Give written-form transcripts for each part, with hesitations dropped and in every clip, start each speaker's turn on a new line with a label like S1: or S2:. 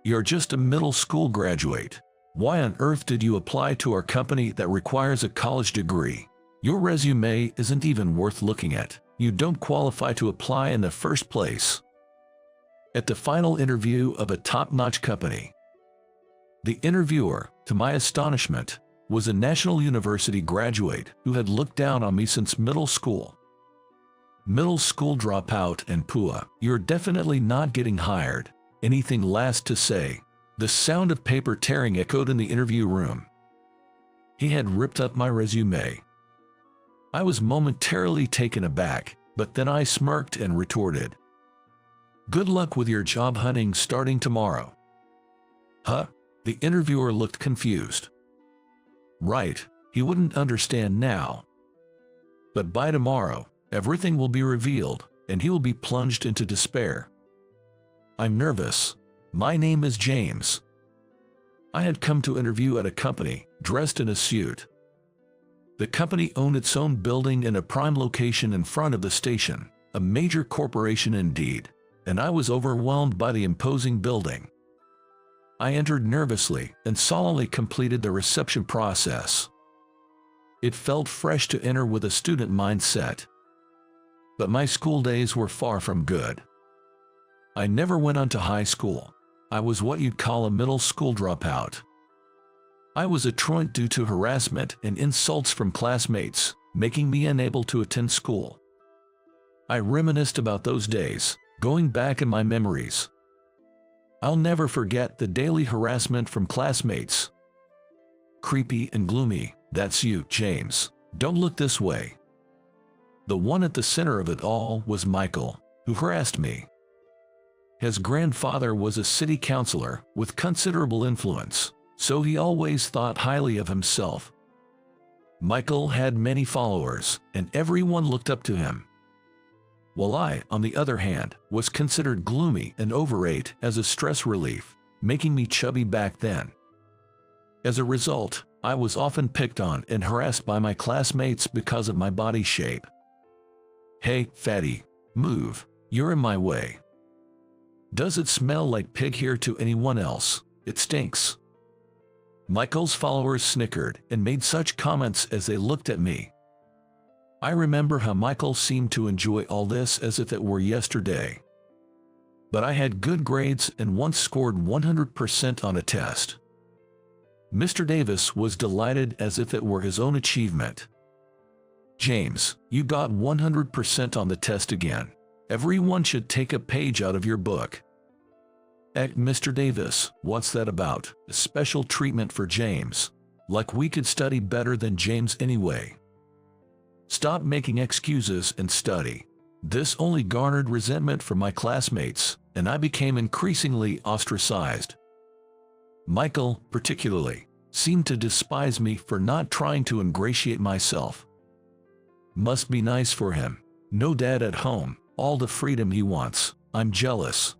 S1: You're just a middle school graduate. Why on earth did you apply to our company that requires a college degree? Your resume isn't even worth looking at. You don't qualify to apply in the first place. At the final interview of a top-notch company, the interviewer, to my astonishment, was a National University graduate who had looked down on me since middle school. Middle school dropout and pua, you're definitely not getting hired. Anything last to say. The sound of paper tearing echoed in the interview room. He had ripped up my resume. I was momentarily taken aback, but then I smirked and retorted, "Good luck with your job hunting starting tomorrow." Huh? The interviewer looked confused. Right, he wouldn't understand now. But by tomorrow, everything will be revealed, and he will be plunged into despair. I'm nervous. My name is James. I had come to interview at a company, dressed in a suit. The company owned its own building in a prime location in front of the station, a major corporation indeed, and I was overwhelmed by the imposing building. I entered nervously and solemnly completed the reception process. It felt fresh to enter with a student mindset. But my school days were far from good. I never went on to high school. I was what you'd call a middle school dropout. I was a truant due to harassment and insults from classmates, making me unable to attend school. I reminisced about those days, going back in my memories. I'll never forget the daily harassment from classmates. Creepy and gloomy, that's you, James. Don't look this way. The one at the center of it all was Michael, who harassed me. His grandfather was a city councilor with considerable influence, so he always thought highly of himself. Michael had many followers, and everyone looked up to him. While I, on the other hand, was considered gloomy and overate as a stress relief, making me chubby back then. As a result, I was often picked on and harassed by my classmates because of my body shape. "Hey, fatty, move, you're in my way. Does it smell like pig here to anyone else? It stinks." Michael's followers snickered and made such comments as they looked at me. I remember how Michael seemed to enjoy all this as if it were yesterday. But I had good grades and once scored 100% on a test. Mr. Davis was delighted as if it were his own achievement. "James, you got 100% on the test again. Everyone should take a page out of your book." Mr. Davis, what's that about? A special treatment for James. Like we could study better than James anyway. Stop making excuses and study. This only garnered resentment from my classmates, and I became increasingly ostracized. Michael, particularly, seemed to despise me for not trying to ingratiate myself. Must be nice for him. No dad at home, all the freedom he wants. I'm jealous.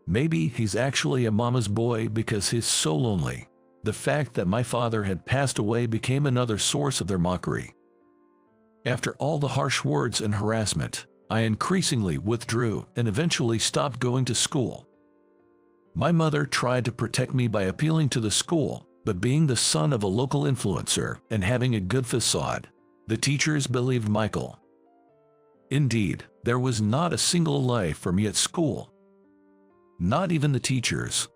S1: Maybe he's actually a mama's boy because he's so lonely. The fact that my father had passed away became another source of their mockery. After all the harsh words and harassment, I increasingly withdrew and eventually stopped going to school. My mother tried to protect me by appealing to the school, but being the son of a local influencer and having a good facade, the teachers believed Michael. Indeed, there was not a single life for me at school. Not even the teachers.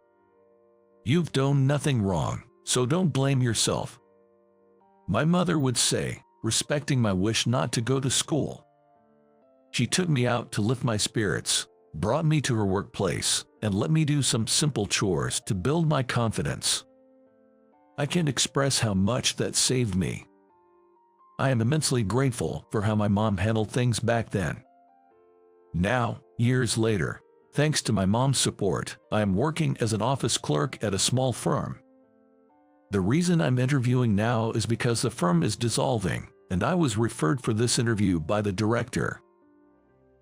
S1: "You've done nothing wrong, so don't blame yourself," my mother would say, respecting my wish not to go to school. She took me out to lift my spirits, brought me to her workplace, and let me do some simple chores to build my confidence. I can't express how much that saved me. I am immensely grateful for how my mom handled things back then. Now, years later, thanks to my mom's support, I am working as an office clerk at a small firm. The reason I'm interviewing now is because the firm is dissolving, and I was referred for this interview by the director.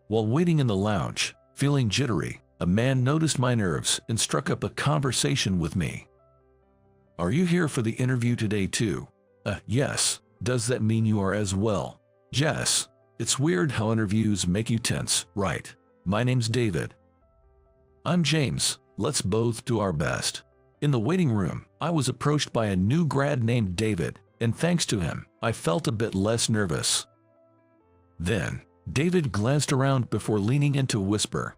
S1: While waiting in the lounge, feeling jittery, a man noticed my nerves and struck up a conversation with me. "Are you here for the interview today too?" Yes. Does that mean you are as well?" "Yes. It's weird how interviews make you tense, right? My name's David." "I'm James. let's both do our best. In the waiting room, I was approached by a new grad named David, and thanks to him, I felt a bit less nervous. Then, David glanced around before leaning in to whisper.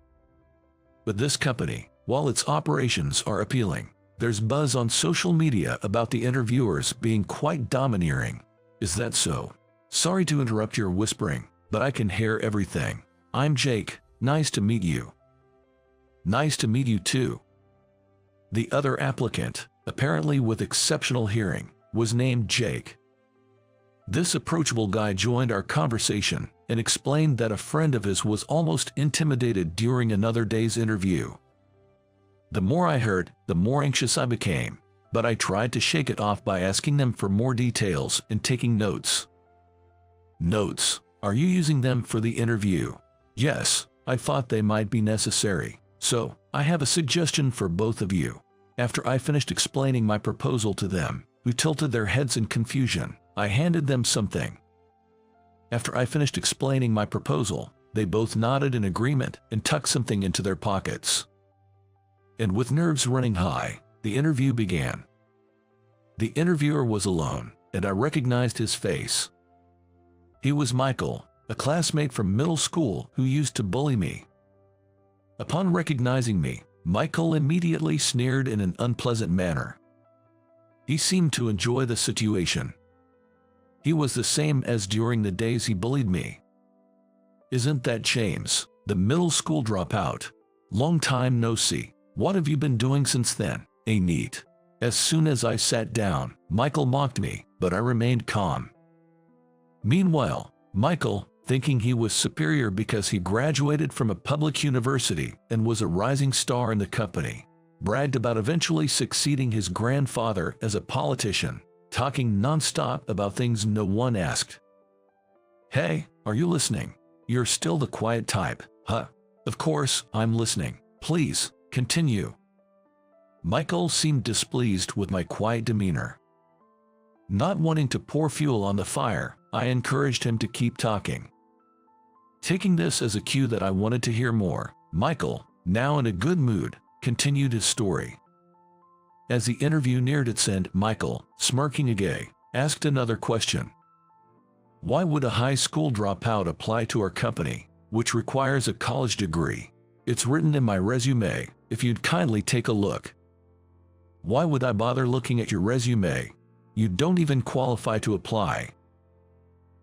S1: But this company, while its operations are appealing, there's buzz on social media about the interviewers being quite domineering. Is that so? Sorry to interrupt your whispering, but I can hear everything. I'm Jake, nice to meet you. Nice to meet you too. The other applicant, apparently with exceptional hearing, was named Jake. This approachable guy joined our conversation and explained that a friend of his was almost intimidated during another day's interview. The more I heard, the more anxious I became, but I tried to shake it off by asking them for more details and taking notes. Notes? Are you using them for the interview? Yes, I thought they might be necessary, so I have a suggestion for both of you. After I finished explaining my proposal to them, who tilted their heads in confusion, I handed them something. After I finished explaining my proposal, they both nodded in agreement and tucked something into their pockets. And with nerves running high, the interview began. The interviewer was alone, and I recognized his face. He was Michael, a classmate from middle school who used to bully me. Upon recognizing me, Michael immediately sneered in an unpleasant manner. He seemed to enjoy the situation. He was the same as during the days he bullied me. Isn't that James, the middle school dropout? Long time no see. What have you been doing since then? Neat. As soon as I sat down, Michael mocked me, but I remained calm. Meanwhile, Michael, thinking he was superior because he graduated from a public university and was a rising star in the company, bragged about eventually succeeding his grandfather as a politician, talking non-stop about things no one asked. Hey, are you listening? You're still the quiet type, huh? Of course, I'm listening. Please, continue. Michael seemed displeased with my quiet demeanor. Not wanting to pour fuel on the fire, I encouraged him to keep talking. Taking this as a cue that I wanted to hear more, Michael, now in a good mood, continued his story. As the interview neared its end, Michael, smirking again, asked another question. Why would a high school dropout apply to our company, which requires a college degree? It's written in my resume, if you'd kindly take a look. Why would I bother looking at your resume? You don't even qualify to apply.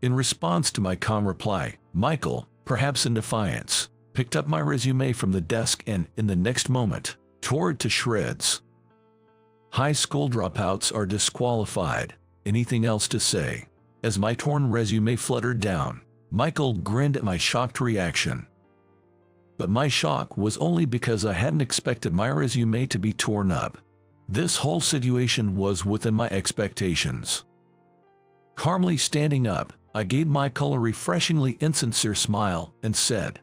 S1: In response to my calm reply, Michael, perhaps in defiance, picked up my resume from the desk and, in the next moment, tore it to shreds. High school dropouts are disqualified. Anything else to say? As my torn resume fluttered down, Michael grinned at my shocked reaction. But my shock was only because I hadn't expected my resume to be torn up. This whole situation was within my expectations. Calmly standing up, I gave Michael a refreshingly insincere smile and said,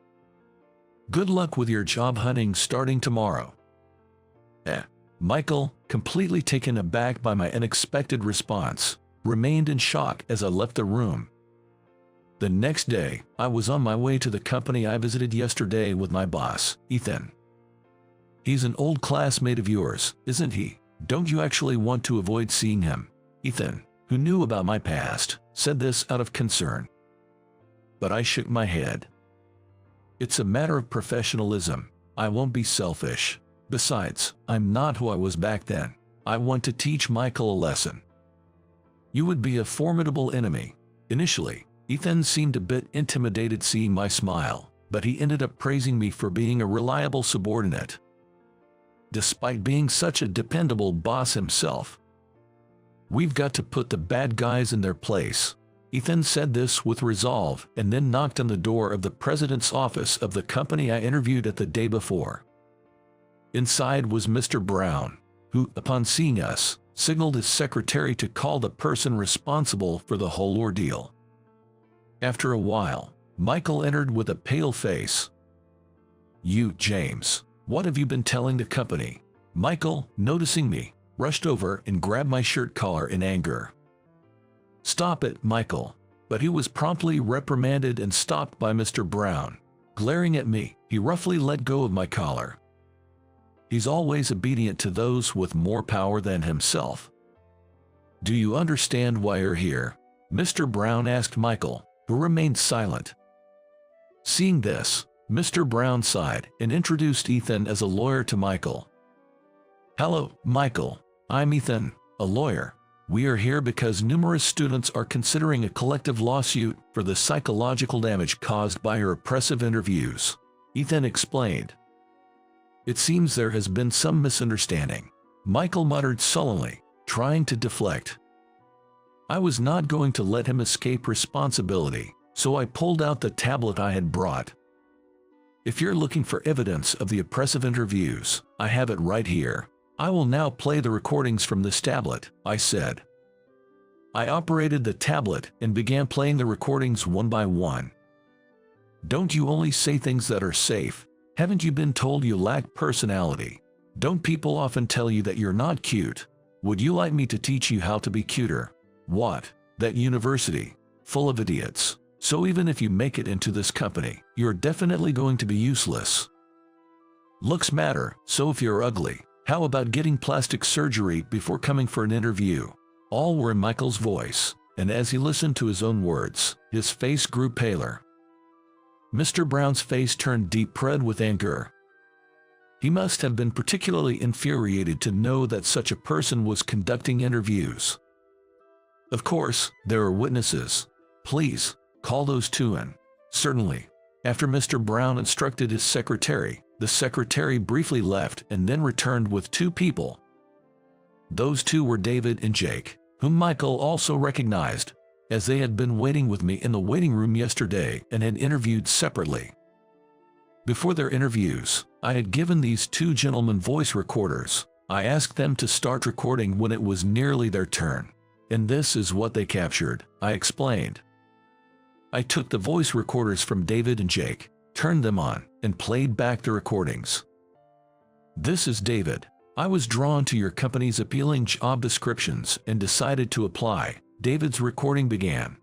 S1: "Good luck with your job hunting starting tomorrow." Michael, completely taken aback by my unexpected response, remained in shock as I left the room. The next day, I was on my way to the company I visited yesterday with my boss, Ethan. He's an old classmate of yours, isn't he? Don't you actually want to avoid seeing him? Ethan, who knew about my past, said this out of concern. But I shook my head. It's a matter of professionalism. I won't be selfish. Besides, I'm not who I was back then. I want to teach Michael a lesson. You would be a formidable enemy. Initially, Ethan seemed a bit intimidated seeing my smile, but he ended up praising me for being a reliable subordinate. Despite being such a dependable boss himself. We've got to put the bad guys in their place. Ethan said this with resolve and then knocked on the door of the president's office of the company I interviewed at the day before. Inside was Mr. Brown, who, upon seeing us, signaled his secretary to call the person responsible for the whole ordeal. After a while, Michael entered with a pale face. "You, James, what have you been telling the company?" Michael, noticing me, rushed over and grabbed my shirt collar in anger. "Stop it, Michael." But he was promptly reprimanded and stopped by Mr. Brown. Glaring at me, he roughly let go of my collar. He's always obedient to those with more power than himself. Do you understand why you're here? Mr. Brown asked Michael, who remained silent. Seeing this, Mr. Brown sighed and introduced Ethan as a lawyer to Michael. Hello, Michael. I'm Ethan, a lawyer. We are here because numerous students are considering a collective lawsuit for the psychological damage caused by your oppressive interviews. Ethan explained. It seems there has been some misunderstanding, Michael muttered sullenly, trying to deflect. I was not going to let him escape responsibility, so I pulled out the tablet I had brought. If you're looking for evidence of the oppressive interviews, I have it right here. I will now play the recordings from this tablet, I said. I operated the tablet and began playing the recordings one by one. Don't you only say things that are safe? Haven't you been told you lack personality? Don't people often tell you that you're not cute? Would you like me to teach you how to be cuter? What? That university? Full of idiots. So even if you make it into this company, you're definitely going to be useless. Looks matter, so if you're ugly, how about getting plastic surgery before coming for an interview? All were in Michael's voice, and as he listened to his own words, his face grew paler. Mr. Brown's face turned deep red with anger. He must have been particularly infuriated to know that such a person was conducting interviews. Of course, there are witnesses. Please, call those two in. Certainly. After Mr. Brown instructed his secretary, the secretary briefly left and then returned with two people. Those two were David and Jake, whom Michael also recognized, as they had been waiting with me in the waiting room yesterday and had interviewed separately. Before their interviews, I had given these two gentlemen voice recorders. I asked them to start recording when it was nearly their turn. And this is what they captured, I explained. I took the voice recorders from David and Jake, turned them on, and played back the recordings. This is David. I was drawn to your company's appealing job descriptions and decided to apply. David's recording began.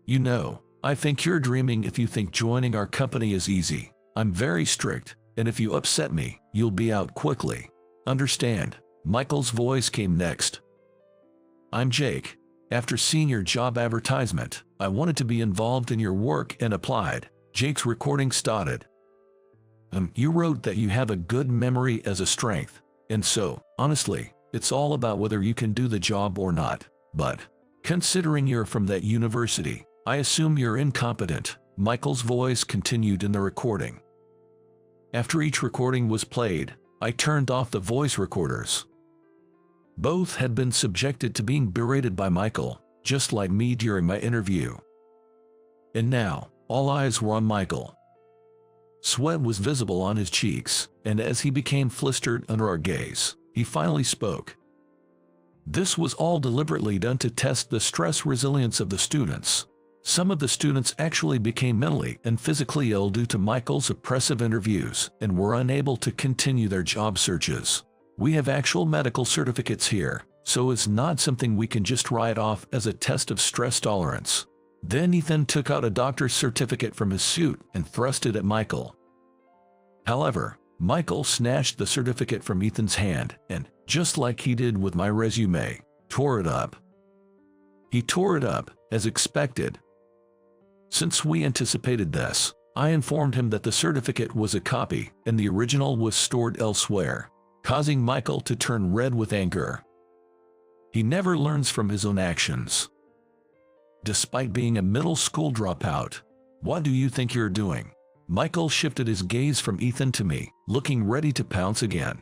S1: You know, I think you're dreaming if you think joining our company is easy. I'm very strict, and if you upset me, you'll be out quickly. Understand? Michael's voice came next. I'm Jake. After seeing your job advertisement, I wanted to be involved in your work and applied. Jake's recording started. You wrote that you have a good memory as a strength, and so, honestly, it's all about whether you can do the job or not. But, considering you're from that university, I assume you're incompetent. Michael's voice continued in the recording. After each recording was played, I turned off the voice recorders. Both had been subjected to being berated by Michael, just like me during my interview. And now, all eyes were on Michael. Sweat was visible on his cheeks, and as he became flustered under our gaze, he finally spoke. This was all deliberately done to test the stress resilience of the students. Some of the students actually became mentally and physically ill due to Michael's oppressive interviews and were unable to continue their job searches. We have actual medical certificates here, so it's not something we can just write off as a test of stress tolerance. Then Ethan took out a doctor's certificate from his suit and thrust it at Michael. However, Michael snatched the certificate from Ethan's hand and, just like he did with my resume, tore it up. He tore it up, as expected. Since we anticipated this, I informed him that the certificate was a copy and the original was stored elsewhere, causing Michael to turn red with anger. He never learns from his own actions. Despite being a middle school dropout, what do you think you're doing? Michael shifted his gaze from Ethan to me, looking ready to pounce again.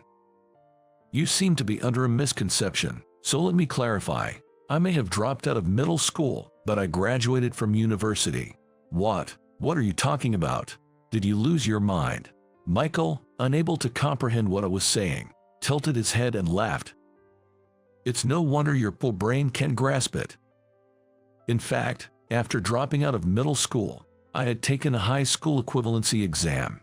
S1: You seem to be under a misconception, so let me clarify. I may have dropped out of middle school, but I graduated from university. What? What are you talking about? Did you lose your mind? Michael, unable to comprehend what I was saying, tilted his head and laughed. It's no wonder your poor brain can't grasp it. In fact, after dropping out of middle school, I had taken a high school equivalency exam.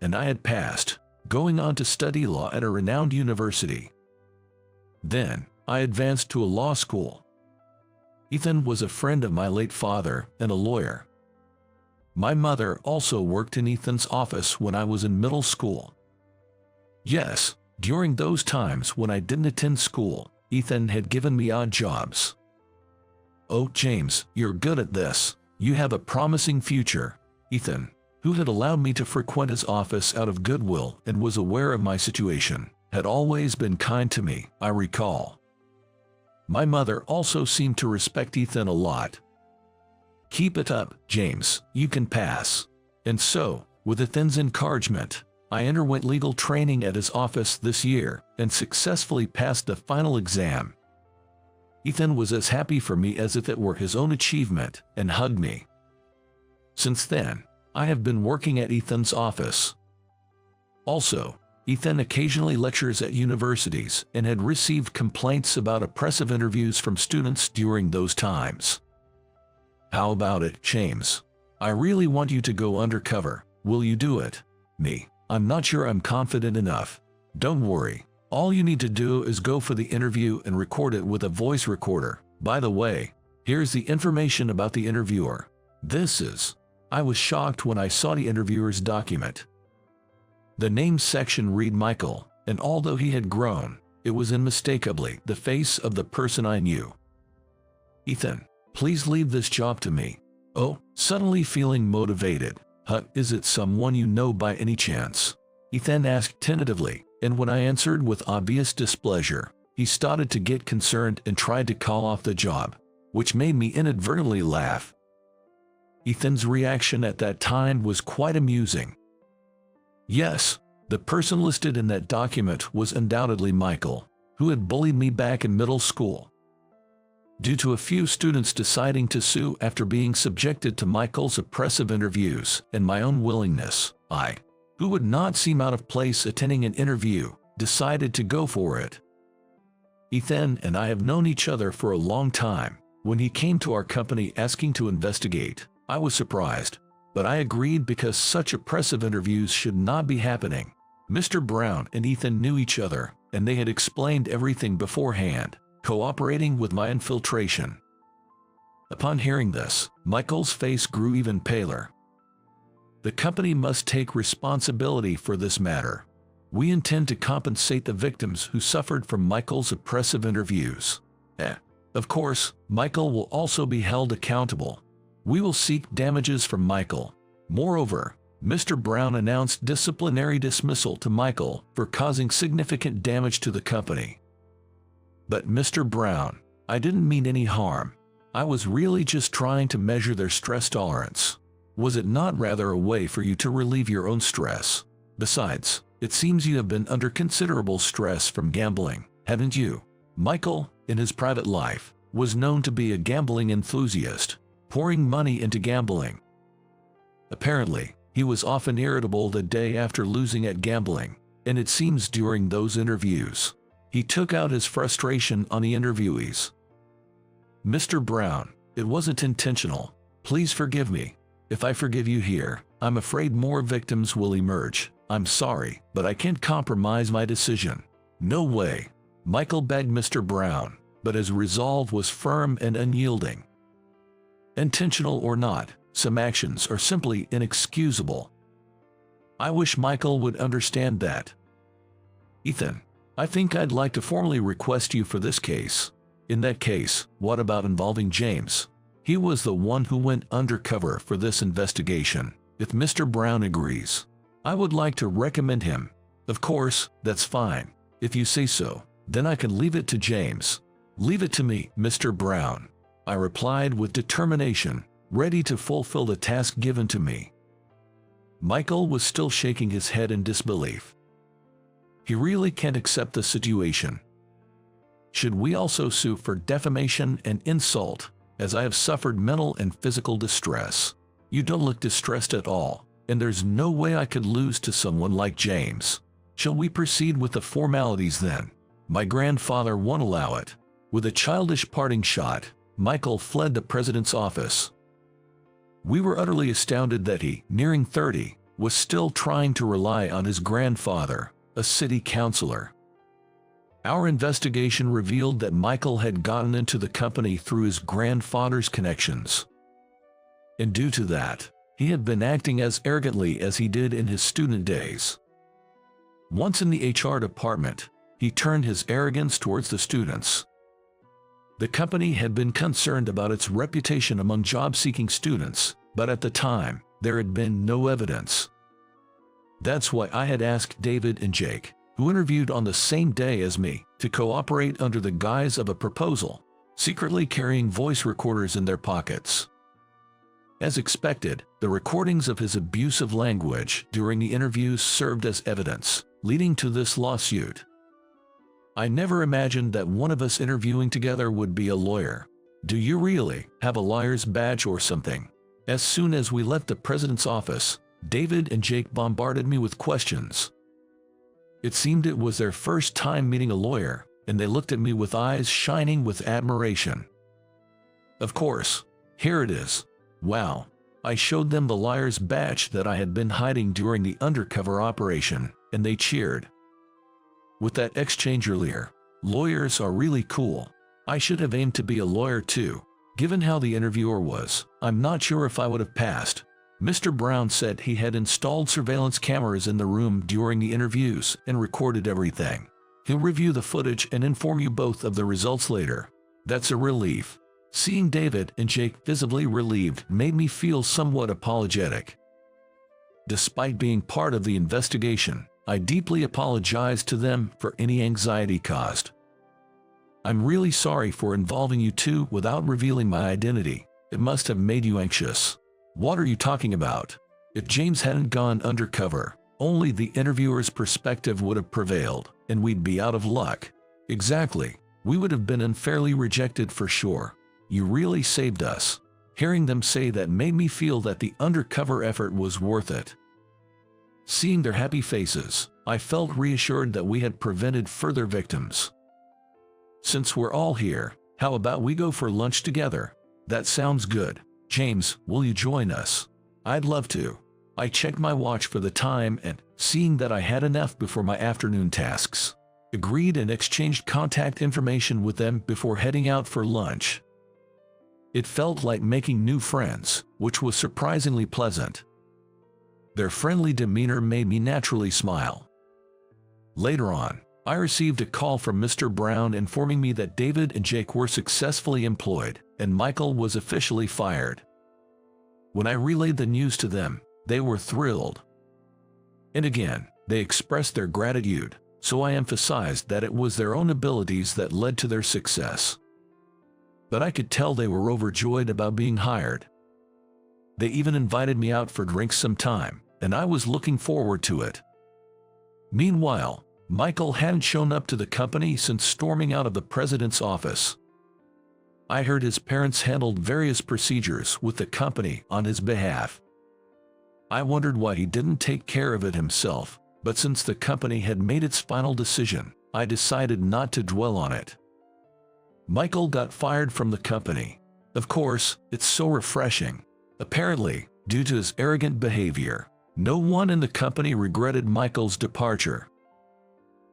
S1: And I had passed, going on to study law at a renowned university. Then, I advanced to a law school. Ethan was a friend of my late father and a lawyer. My mother also worked in Ethan's office when I was in middle school. Yes, during those times when I didn't attend school, Ethan had given me odd jobs. "Oh, James, you're good at this. You have a promising future." Ethan, who had allowed me to frequent his office out of goodwill and was aware of my situation, had always been kind to me, I recall. My mother also seemed to respect Ethan a lot. "Keep it up, James, you can pass." And so, with Ethan's encouragement, I underwent legal training at his office this year and successfully passed the final exam. Ethan was as happy for me as if it were his own achievement and hugged me. Since then, I have been working at Ethan's office. Also, Ethan occasionally lectures at universities and had received complaints about oppressive interviews from students during those times. "How about it, James? I really want you to go undercover. Will you do it?" "Me, I'm not sure I'm confident enough." "Don't worry. All you need to do is go for the interview and record it with a voice recorder. By the way, here's the information about the interviewer. This is..." I was shocked when I saw the interviewer's document. The name section read Michael, and although he had grown, it was unmistakably the face of the person I knew. "Ethan, please leave this job to me." "Oh," suddenly feeling motivated. Is it someone you know by any chance?" Ethan asked tentatively, and when I answered with obvious displeasure, he started to get concerned and tried to call off the job, which made me inadvertently laugh. Ethan's reaction at that time was quite amusing. Yes, the person listed in that document was undoubtedly Michael, who had bullied me back in middle school. Due to a few students deciding to sue after being subjected to Michael's oppressive interviews and my own willingness, I, who would not seem out of place attending an interview, decided to go for it. Ethan and I have known each other for a long time. When he came to our company asking to investigate, I was surprised, but I agreed because such oppressive interviews should not be happening. Mr. Brown and Ethan knew each other, and they had explained everything beforehand, cooperating with my infiltration. Upon hearing this, Michael's face grew even paler. "The company must take responsibility for this matter. We intend to compensate the victims who suffered from Michael's oppressive interviews. Of course, Michael will also be held accountable. We will seek damages from Michael." Moreover, Mr. Brown announced disciplinary dismissal to Michael for causing significant damage to the company. "But Mr. Brown, I didn't mean any harm. I was really just trying to measure their stress tolerance. Was it not rather a way for you to relieve your own stress? Besides, it seems you have been under considerable stress from gambling, haven't you?" Michael, in his private life, was known to be a gambling enthusiast, pouring money into gambling. Apparently, he was often irritable the day after losing at gambling, and it seems during those interviews, he took out his frustration on the interviewees. "Mr. Brown, it wasn't intentional. Please forgive me. If I forgive you here, I'm afraid more victims will emerge. I'm sorry, but I can't compromise my decision." "No way," Michael begged Mr. Brown, but his resolve was firm and unyielding. Intentional or not, some actions are simply inexcusable. I wish Michael would understand that. "Ethan, I think I'd like to formally request you for this case." "In that case, what about involving James? He was the one who went undercover for this investigation. If Mr. Brown agrees, I would like to recommend him." "Of course, that's fine. If you say so, then I can leave it to James." "Leave it to me, Mr. Brown," I replied with determination, ready to fulfill the task given to me. Michael was still shaking his head in disbelief. He really can't accept the situation. "Should we also sue for defamation and insult, as I have suffered mental and physical distress?" "You don't look distressed at all, and there's no way I could lose to someone like James." "Shall we proceed with the formalities then?" "My grandfather won't allow it." With a childish parting shot, Michael fled the president's office. We were utterly astounded that he, nearing 30, was still trying to rely on his grandfather, a city councilor. Our investigation revealed that Michael had gotten into the company through his grandfather's connections. And due to that, he had been acting as arrogantly as he did in his student days. Once in the HR department, he turned his arrogance towards the students. The company had been concerned about its reputation among job-seeking students, but at the time, there had been no evidence. That's why I had asked David and Jake, who interviewed on the same day as me, to cooperate under the guise of a proposal, secretly carrying voice recorders in their pockets. As expected, the recordings of his abusive language during the interviews served as evidence, leading to this lawsuit. I never imagined that one of us interviewing together would be a lawyer. Do you really have a lawyer's badge or something? As soon as we left the president's office, David and Jake bombarded me with questions. It seemed it was their first time meeting a lawyer, and they looked at me with eyes shining with admiration. Of course, here it is. Wow. I showed them the lawyer's badge that I had been hiding during the undercover operation, and they cheered. With that exchange earlier, lawyers are really cool. I should have aimed to be a lawyer too. Given how the interviewer was, I'm not sure if I would have passed. Mr. Brown said he had installed surveillance cameras in the room during the interviews and recorded everything. He'll review the footage and inform you both of the results later. That's a relief. Seeing David and Jake visibly relieved made me feel somewhat apologetic. Despite being part of the investigation, I deeply apologized to them for any anxiety caused. I'm really sorry for involving you two without revealing my identity. It must have made you anxious. What are you talking about? If James hadn't gone undercover, only the interviewer's perspective would have prevailed, and we'd be out of luck. Exactly. We would have been unfairly rejected for sure. You really saved us. Hearing them say that made me feel that the undercover effort was worth it. Seeing their happy faces, I felt reassured that we had prevented further victims. Since we're all here, how about we go for lunch together? That sounds good. James, will you join us? I'd love to. I checked my watch for the time and, seeing that I had enough before my afternoon tasks, agreed and exchanged contact information with them before heading out for lunch. It felt like making new friends, which was surprisingly pleasant. Their friendly demeanor made me naturally smile. Later on, I received a call from Mr. Brown informing me that David and Jake were successfully employed, and Michael was officially fired. When I relayed the news to them, they were thrilled. And again, they expressed their gratitude, so I emphasized that it was their own abilities that led to their success. But I could tell they were overjoyed about being hired. They even invited me out for drinks sometime, and I was looking forward to it. Meanwhile, Michael hadn't shown up to the company since storming out of the president's office. I heard his parents handled various procedures with the company on his behalf. I wondered why he didn't take care of it himself, but since the company had made its final decision, I decided not to dwell on it. Michael got fired from the company. Of course, it's so refreshing. Apparently, due to his arrogant behavior, no one in the company regretted Michael's departure.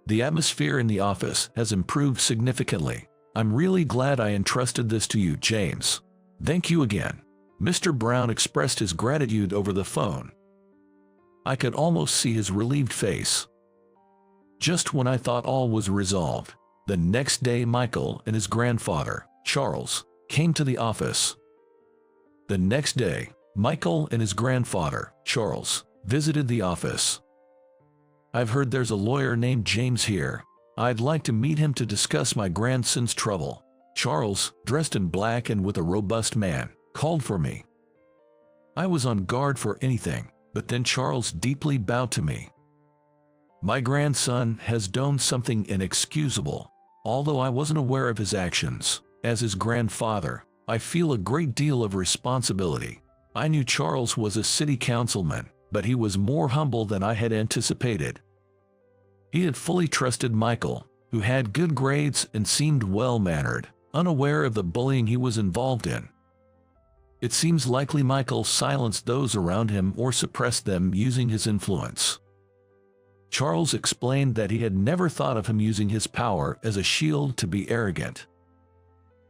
S1: The atmosphere in the office has improved significantly. I'm really glad I entrusted this to you, James. Thank you again. Mr. Brown expressed his gratitude over the phone. I could almost see his relieved face. Just when I thought all was resolved, the next day Michael and his grandfather, Charles, came to the office. The next day, Michael and his grandfather, Charles, visited the office. I've heard there's a lawyer named James here. I'd like to meet him to discuss my grandson's trouble. Charles, dressed in black and with a robust man, called for me. I was on guard for anything, but then Charles deeply bowed to me. My grandson has done something inexcusable. Although I wasn't aware of his actions, as his grandfather, I feel a great deal of responsibility. I knew Charles was a city councilman, but he was more humble than I had anticipated. He had fully trusted Michael, who had good grades and seemed well-mannered, unaware of the bullying he was involved in. It seems likely Michael silenced those around him or suppressed them using his influence. Charles explained that he had never thought of him using his power as a shield to be arrogant.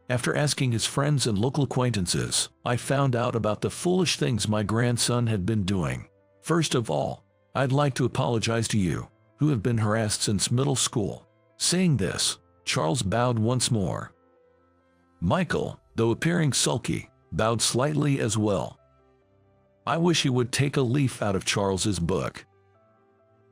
S1: After asking his friends and local acquaintances, I found out about the foolish things my grandson had been doing. First of all, I'd like to apologize to you, who have been harassed since middle school. Saying this, Charles bowed once more. Michael, though appearing sulky, bowed slightly as well. I wish he would take a leaf out of Charles's book.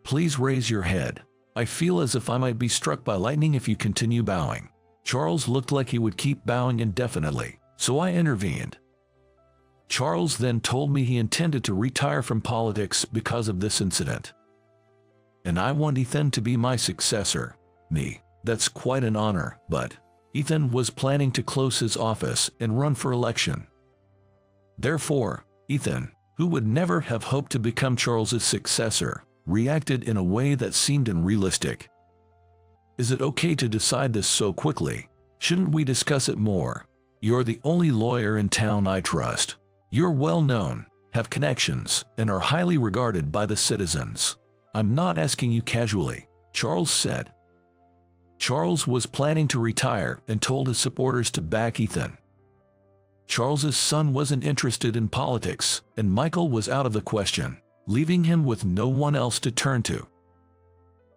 S1: Please raise your head. I feel as if I might be struck by lightning if you continue bowing. Charles looked like he would keep bowing indefinitely, so I intervened. Charles then told me he intended to retire from politics because of this incident. And I want Ethan to be my successor. Me. That's quite an honor, but Ethan was planning to close his office and run for election. Therefore, Ethan, who would never have hoped to become Charles's successor, reacted in a way that seemed unrealistic. Is it okay to decide this so quickly? Shouldn't we discuss it more? You're the only lawyer in town I trust. You're well known, have connections, and are highly regarded by the citizens. I'm not asking you casually, Charles said. Charles was planning to retire and told his supporters to back Ethan. Charles's son wasn't interested in politics, and Michael was out of the question, leaving him with no one else to turn to.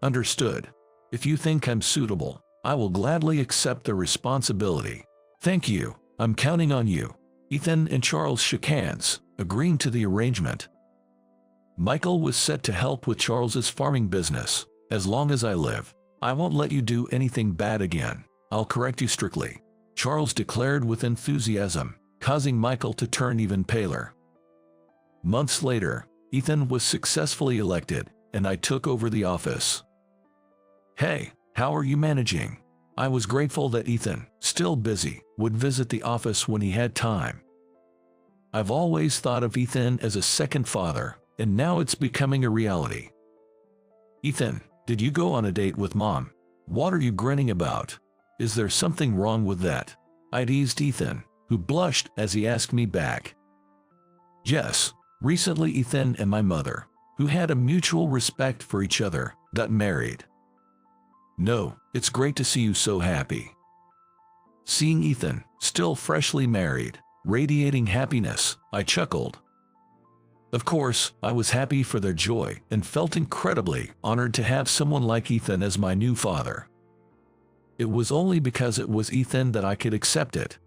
S1: Understood. If you think I'm suitable, I will gladly accept the responsibility. Thank you, I'm counting on you. Ethan and Charles shook hands, agreeing to the arrangement. Michael was set to help with Charles's farming business. As long as I live, I won't let you do anything bad again. I'll correct you strictly, Charles declared with enthusiasm, causing Michael to turn even paler. Months later, Ethan was successfully elected, and I took over the office. Hey, how are you managing? I was grateful that Ethan, still busy, would visit the office when he had time. I've always thought of Ethan as a second father, and now it's becoming a reality. Ethan, did you go on a date with Mom? What are you grinning about? Is there something wrong with that? I teased Ethan, who blushed as he asked me back. Yes, recently Ethan and my mother, who had a mutual respect for each other, got married. No, it's great to see you so happy. Seeing Ethan, still freshly married, radiating happiness, I chuckled. Of course, I was happy for their joy and felt incredibly honored to have someone like Ethan as my new father. It was only because it was Ethan that I could accept it.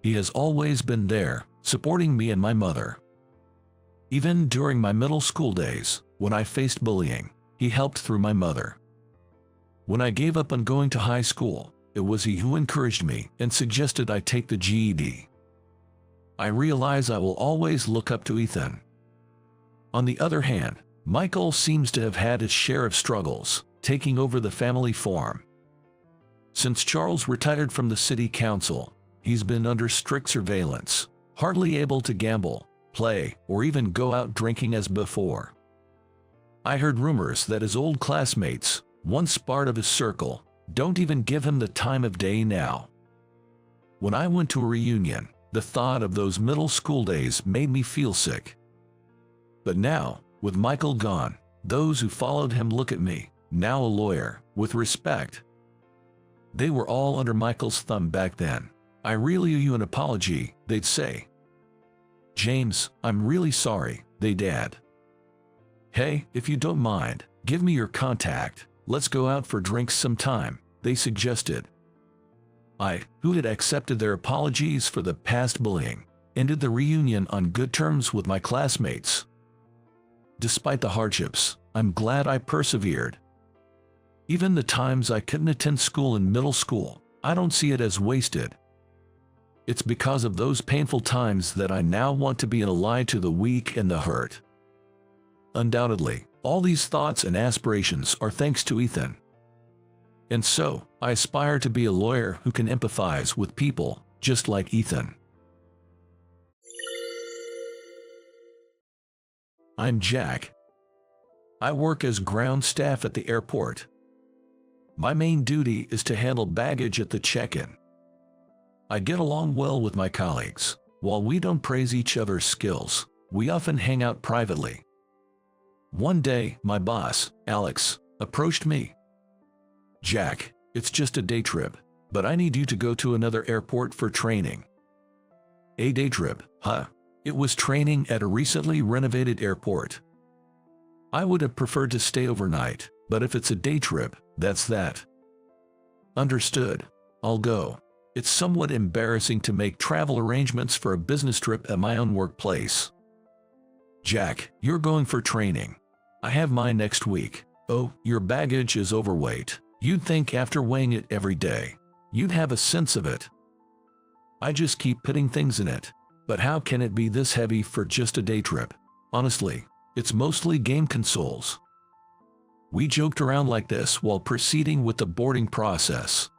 S1: He has always been there, supporting me and my mother. Even during my middle school days, when I faced bullying, he helped through my mother. When I gave up on going to high school, it was he who encouraged me and suggested I take the GED. I realize I will always look up to Ethan. On the other hand, Michael seems to have had his share of struggles, taking over the family farm. Since Charles retired from the city council, he's been under strict surveillance, hardly able to gamble, play, or even go out drinking as before. I heard rumors that his old classmates, once part of his circle, don't even give him the time of day now. When I went to a reunion, the thought of those middle school days made me feel sick. But now, with Michael gone, those who followed him look at me, now a lawyer, with respect. They were all under Michael's thumb back then. I really owe you an apology, they'd say. James, I'm really sorry, they'd add. Hey, if you don't mind, give me your contact. Let's go out for drinks sometime, they suggested. I, who had accepted their apologies for the past bullying, ended the reunion on good terms with my classmates. Despite the hardships, I'm glad I persevered. Even the times I couldn't attend school in middle school, I don't see it as wasted. It's because of those painful times that I now want to be an ally to the weak and the hurt. Undoubtedly, all these thoughts and aspirations are thanks to Ethan. And so, I aspire to be a lawyer who can empathize with people, just like Ethan. I'm Jack. I work as ground staff at the airport. My main duty is to handle baggage at the check-in. I get along well with my colleagues. While we don't praise each other's skills, we often hang out privately. One day, my boss, Alex, approached me. Jack, it's just a day trip, but I need you to go to another airport for training. A day trip, huh? It was training at a recently renovated airport. I would have preferred to stay overnight, But if it's a day trip, that's that. Understood. I'll go. It's somewhat embarrassing to make travel arrangements for a business trip at my own workplace. Jack, you're going for training. I have mine next week. Oh, your baggage is overweight. You'd think after weighing it every day, you'd have a sense of it. I just keep putting things in it. But how can it be this heavy for just a day trip? Honestly, it's mostly game consoles. We joked around like this while proceeding with the boarding process.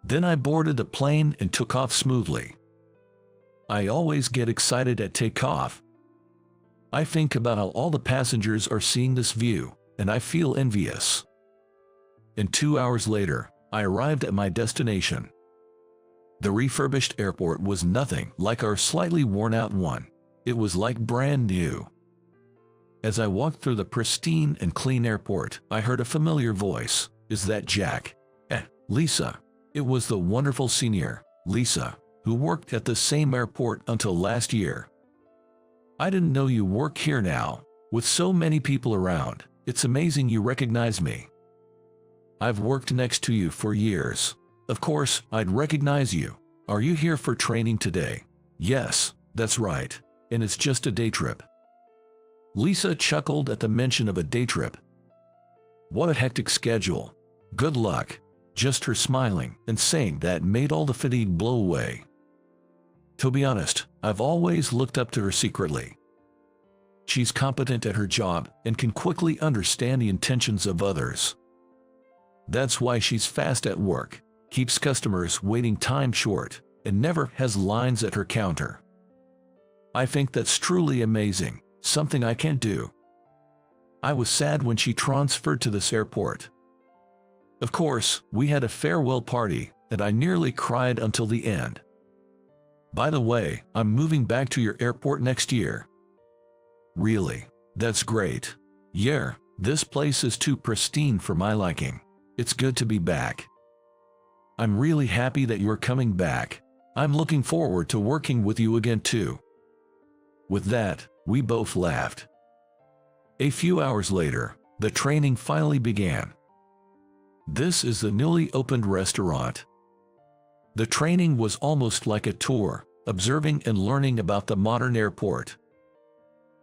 S1: Then I boarded the plane and took off smoothly. I always get excited at takeoff. I think about how all the passengers are seeing this view, and I feel envious. And 2 hours later, I arrived at my destination. The refurbished airport was nothing like our slightly worn-out one. It was like brand new. As I walked through the pristine and clean airport, I heard a familiar voice. Is that Jack? Lisa. It was the wonderful senior, Lisa, who worked at the same airport until last year. I didn't know you work here now. With so many people around, it's amazing you recognize me. I've worked next to you for years. Of course, I'd recognize you. Are you here for training today? Yes, that's right. And it's just a day trip. Lisa chuckled at the mention of a day trip. What a hectic schedule. Good luck. Just her smiling and saying that made all the fatigue blow away. To be honest, I've always looked up to her secretly. She's competent at her job and can quickly understand the intentions of others. That's why she's fast at work, keeps customers waiting time short, and never has lines at her counter. I think that's truly amazing, something I can't do. I was sad when she transferred to this airport. Of course, we had a farewell party, and I nearly cried until the end. By the way, I'm moving back to your airport next year. Really? That's great. Yeah, this place is too pristine for my liking. It's good to be back. I'm really happy that you're coming back. I'm looking forward to working with you again too. With that, we both laughed. A few hours later, the training finally began. This is the newly opened restaurant. The training was almost like a tour, observing and learning about the modern airport.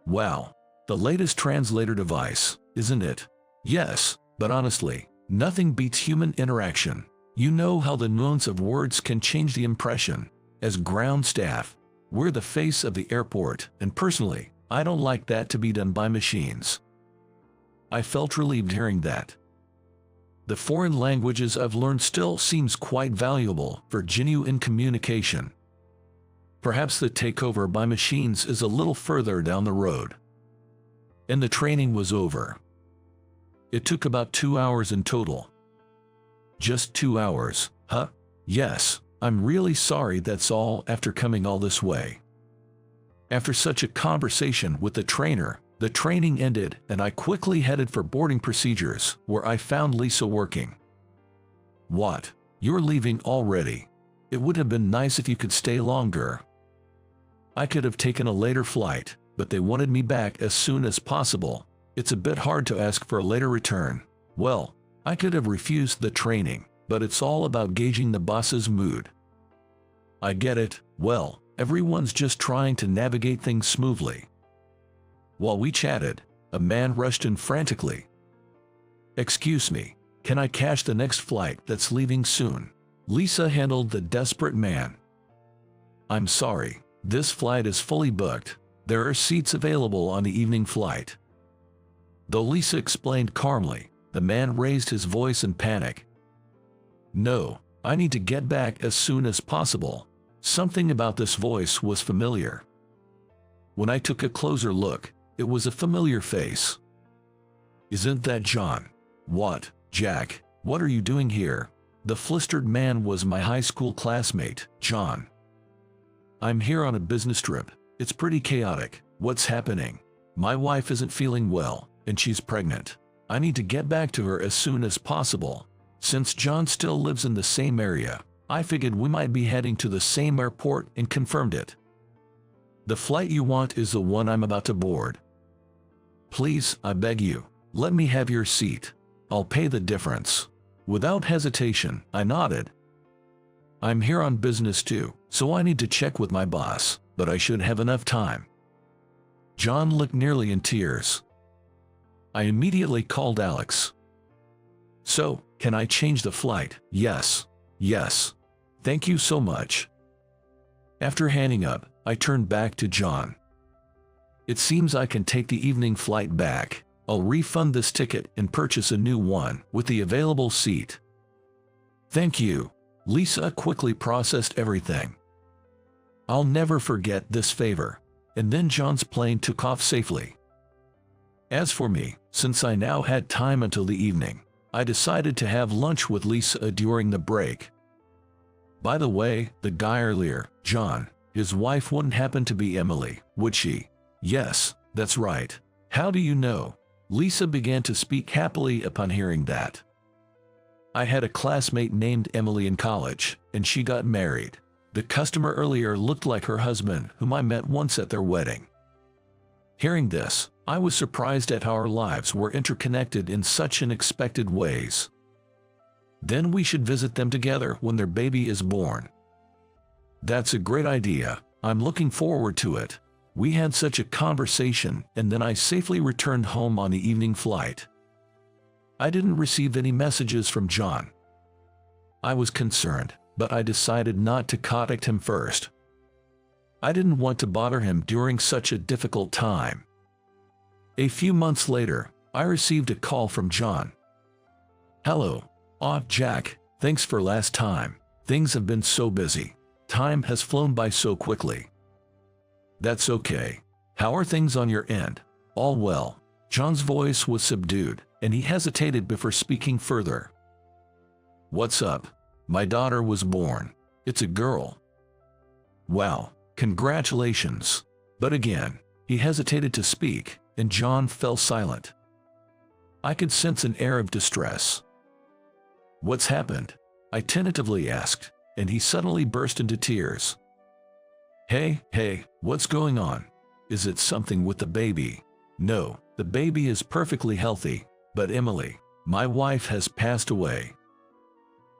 S1: Wow, the latest translator device, isn't it? Yes, but honestly, nothing beats human interaction. You know how the nuance of words can change the impression. As ground staff, we're the face of the airport, and personally, I don't like that to be done by machines. I felt relieved hearing that. The foreign languages I've learned still seems quite valuable for genuine communication. Perhaps the takeover by machines is a little further down the road. And the training was over. It took about 2 hours in total. Just 2 hours, huh? Yes, I'm really sorry that's all after coming all this way. After such a conversation with the trainer, the training ended and I quickly headed for boarding procedures, where I found Lisa working. What? You're leaving already? It would have been nice if you could stay longer. I could have taken a later flight, but they wanted me back as soon as possible. It's a bit hard to ask for a later return. Well, I could have refused the training, but it's all about gauging the boss's mood. I get it. Well, everyone's just trying to navigate things smoothly. While we chatted, a man rushed in frantically. Excuse me, can I catch the next flight that's leaving soon? Lisa handled the desperate man. I'm sorry, this flight is fully booked. There are seats available on the evening flight. Though Lisa explained calmly, the man raised his voice in panic. No, I need to get back as soon as possible. Something about this voice was familiar. When I took a closer look, it was a familiar face. Isn't that John? What, Jack, what are you doing here? The flustered man was my high school classmate, John. I'm here on a business trip. It's pretty chaotic. What's happening? My wife isn't feeling well, and she's pregnant. I need to get back to her as soon as possible. Since John still lives in the same area, I figured we might be heading to the same airport and confirmed it. The flight you want is the one I'm about to board. Please, I beg you, let me have your seat. I'll pay the difference." Without hesitation, I nodded. "I'm here on business too, so I need to check with my boss, but I should have enough time." John looked nearly in tears. I immediately called Alex. "So, can I change the flight?" "Yes. Yes. Thank you so much." After hanging up, I turned back to John. "It seems I can take the evening flight back. I'll refund this ticket and purchase a new one with the available seat." "Thank you." Lisa quickly processed everything. "I'll never forget this favor." And then John's plane took off safely. As for me, since I now had time until the evening, I decided to have lunch with Lisa during the break. By the way, the guy earlier, John, his wife wouldn't happen to be Emily, would she? "Yes, that's right." "How do you know?" Lisa began to speak happily upon hearing that. "I had a classmate named Emily in college, and she got married. The customer earlier looked like her husband, whom I met once at their wedding." Hearing this, I was surprised at how our lives were interconnected in such unexpected ways. "Then we should visit them together when their baby is born." "That's a great idea. I'm looking forward to it." We had such a conversation, and then I safely returned home on the evening flight. I didn't receive any messages from John. I was concerned, but I decided not to contact him first. I didn't want to bother him during such a difficult time. A few months later, I received a call from John. "Hello. Jack, thanks for last time. Things have been so busy. Time has flown by so quickly." "That's okay. How are things on your end?" "All well." John's voice was subdued, and he hesitated before speaking further. "What's up?" "My daughter was born. It's a girl." "Wow, congratulations." But again, he hesitated to speak, and John fell silent. I could sense an air of distress. "What's happened?" I tentatively asked, and he suddenly burst into tears. Hey, what's going on? Is it something with the baby?" "No, the baby is perfectly healthy, but Emily, my wife, has passed away."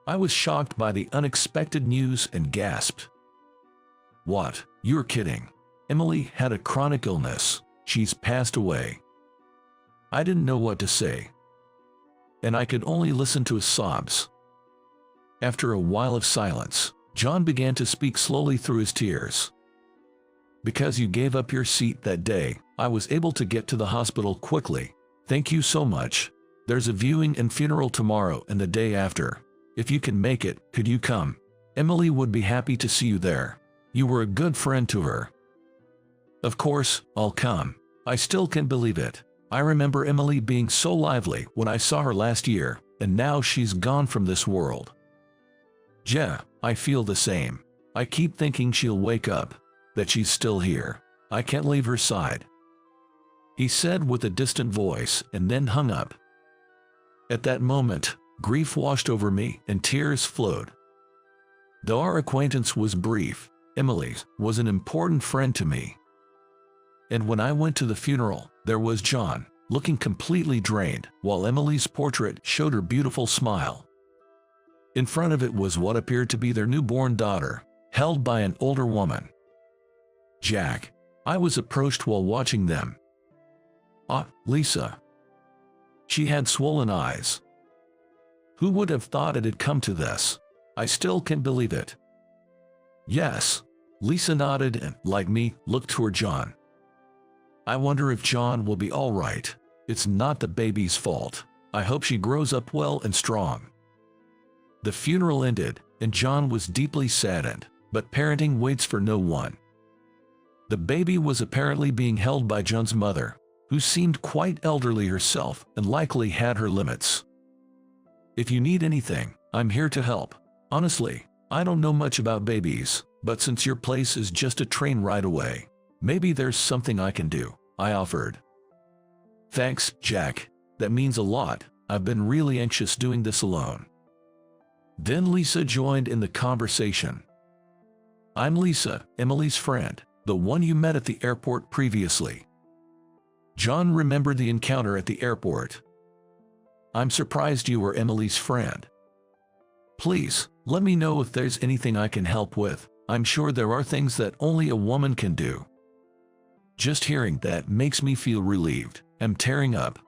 S1: I was shocked by the unexpected news and gasped. "What? You're kidding. Emily had a chronic illness. She's passed away." I didn't know what to say, and I could only listen to his sobs. After a while of silence, John began to speak slowly through his tears. "Because you gave up your seat that day, I was able to get to the hospital quickly. Thank you so much. There's a viewing and funeral tomorrow and the day after. If you can make it, could you come? Emily would be happy to see you there. You were a good friend to her." "Of course, I'll come." I still can't believe it. I remember Emily being so lively when I saw her last year, and now she's gone from this world. "Yeah, I feel the same. I keep thinking she'll wake up, that she's still here. I can't leave her side," he said with a distant voice, and then hung up. At that moment, grief washed over me and tears flowed. Though our acquaintance was brief, Emily was an important friend to me. And when I went to the funeral, there was John, looking completely drained, while Emily's portrait showed her beautiful smile. In front of it was what appeared to be their newborn daughter, held by an older woman. "Jack," I was approached while watching them. Lisa." She had swollen eyes. Who would have thought it had come to this? I still can't believe it. "Yes." Lisa nodded and, like me, looked toward John. "I wonder if John will be all right. It's not the baby's fault. I hope she grows up well and strong." The funeral ended, and John was deeply saddened, but parenting waits for no one. The baby was apparently being held by John's mother, who seemed quite elderly herself and likely had her limits. "If you need anything, I'm here to help. Honestly, I don't know much about babies, but since your place is just a train ride away, maybe there's something I can do," I offered. "Thanks, Jack. That means a lot. I've been really anxious doing this alone." Then Lisa joined in the conversation. "I'm Lisa, Emily's friend, the one you met at the airport previously." John remembered the encounter at the airport. I'm surprised you were Emily's friend. Please, let me know if there's anything I can help with. I'm sure there are things that only a woman can do. Just hearing that makes me feel relieved. I'm tearing up.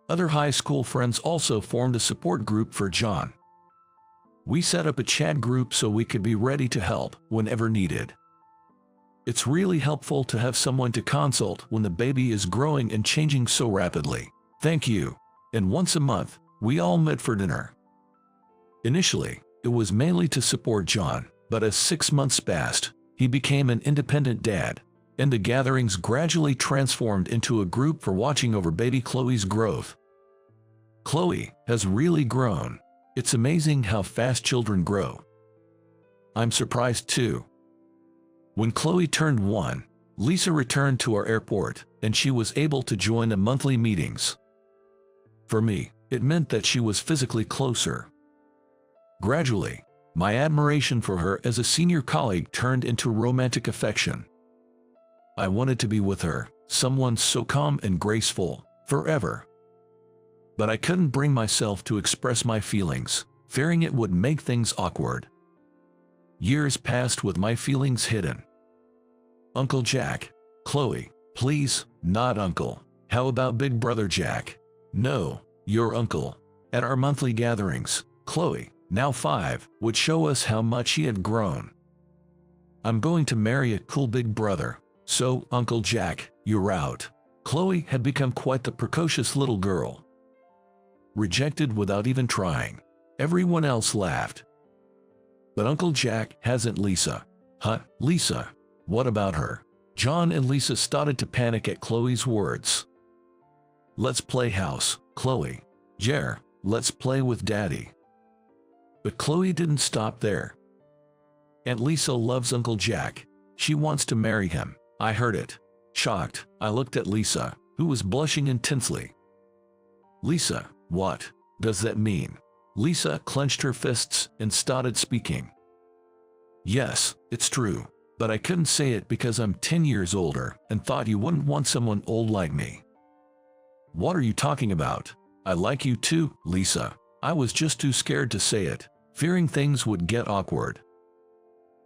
S1: Other high school friends also formed a support group for John. We set up a chat group so we could be ready to help whenever needed. It's really helpful to have someone to consult when the baby is growing and changing so rapidly. Thank you. And once a month, we all met for dinner. Initially, it was mainly to support John, but as 6 months passed, he became an independent dad, and the gatherings gradually transformed into a group for watching over baby Chloe's growth. Chloe has really grown. It's amazing how fast children grow. I'm surprised too. When Chloe turned 1, Lisa returned to our airport, and she was able to join the monthly meetings. For me, it meant that she was physically closer. Gradually, my admiration for her as a senior colleague turned into romantic affection. I wanted to be with her, someone so calm and graceful, forever. But I couldn't bring myself to express my feelings, fearing it would make things awkward. Years passed with my feelings hidden. Uncle Jack. Chloe, please, not uncle. How about Big Brother Jack? No, your uncle. At our monthly gatherings, Chloe, now 5, would show us how much he had grown. I'm going to marry a cool big brother, so Uncle Jack, you're out. Chloe had become quite the precocious little girl. Rejected without even trying. Everyone else laughed. But Uncle Jack hasn't Lisa. Huh, Lisa? What about her? John and Lisa started to panic at Chloe's words. Let's play house, Chloe. Jer, let's play with Daddy. But Chloe didn't stop there. Aunt Lisa loves Uncle Jack. She wants to marry him. I heard it. Shocked, I looked at Lisa, who was blushing intensely. Lisa, what does that mean? Lisa clenched her fists and started speaking. Yes, it's true, but I couldn't say it because I'm 10 years older and thought you wouldn't want someone old like me. What are you talking about? I like you too, Lisa. I was just too scared to say it, fearing things would get awkward.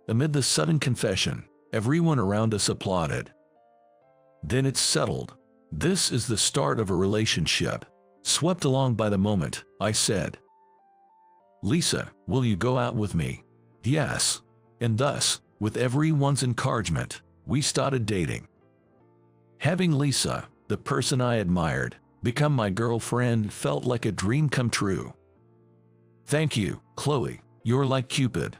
S1: Amid the sudden confession, everyone around us applauded. Then it's settled. This is the start of a relationship. Swept along by the moment, I said, Lisa, will you go out with me? Yes. And thus, with everyone's encouragement, we started dating. Having Lisa, the person I admired, become my girlfriend felt like a dream come true. Thank you, Chloe. You're like Cupid.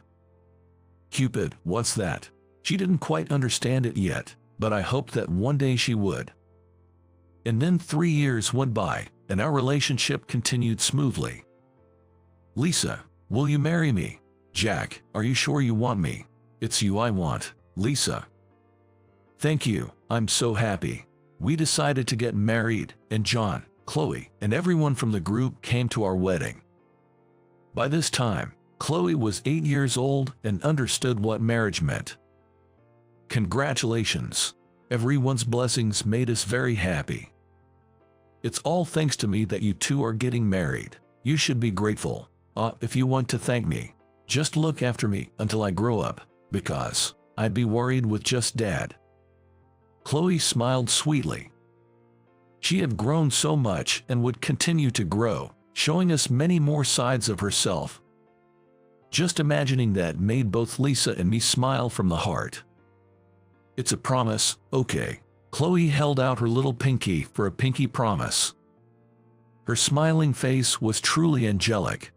S1: Cupid, what's that? She didn't quite understand it yet, but I hoped that one day she would. And then 3 years went by, and our relationship continued smoothly. Lisa, will you marry me? Jack, are you sure you want me? It's you I want, Lisa. Thank you, I'm so happy. We decided to get married, and John, Chloe, and everyone from the group came to our wedding. By this time, Chloe was 8 years old and understood what marriage meant. Congratulations. Everyone's blessings made us very happy. It's all thanks to me that you two are getting married. You should be grateful. If you want to thank me, just look after me until I grow up, because I'd be worried with just Dad. Chloe smiled sweetly. She had grown so much and would continue to grow, showing us many more sides of herself. Just imagining that made both Lisa and me smile from the heart. It's a promise, okay. Chloe held out her little pinky for a pinky promise. Her smiling face was truly angelic.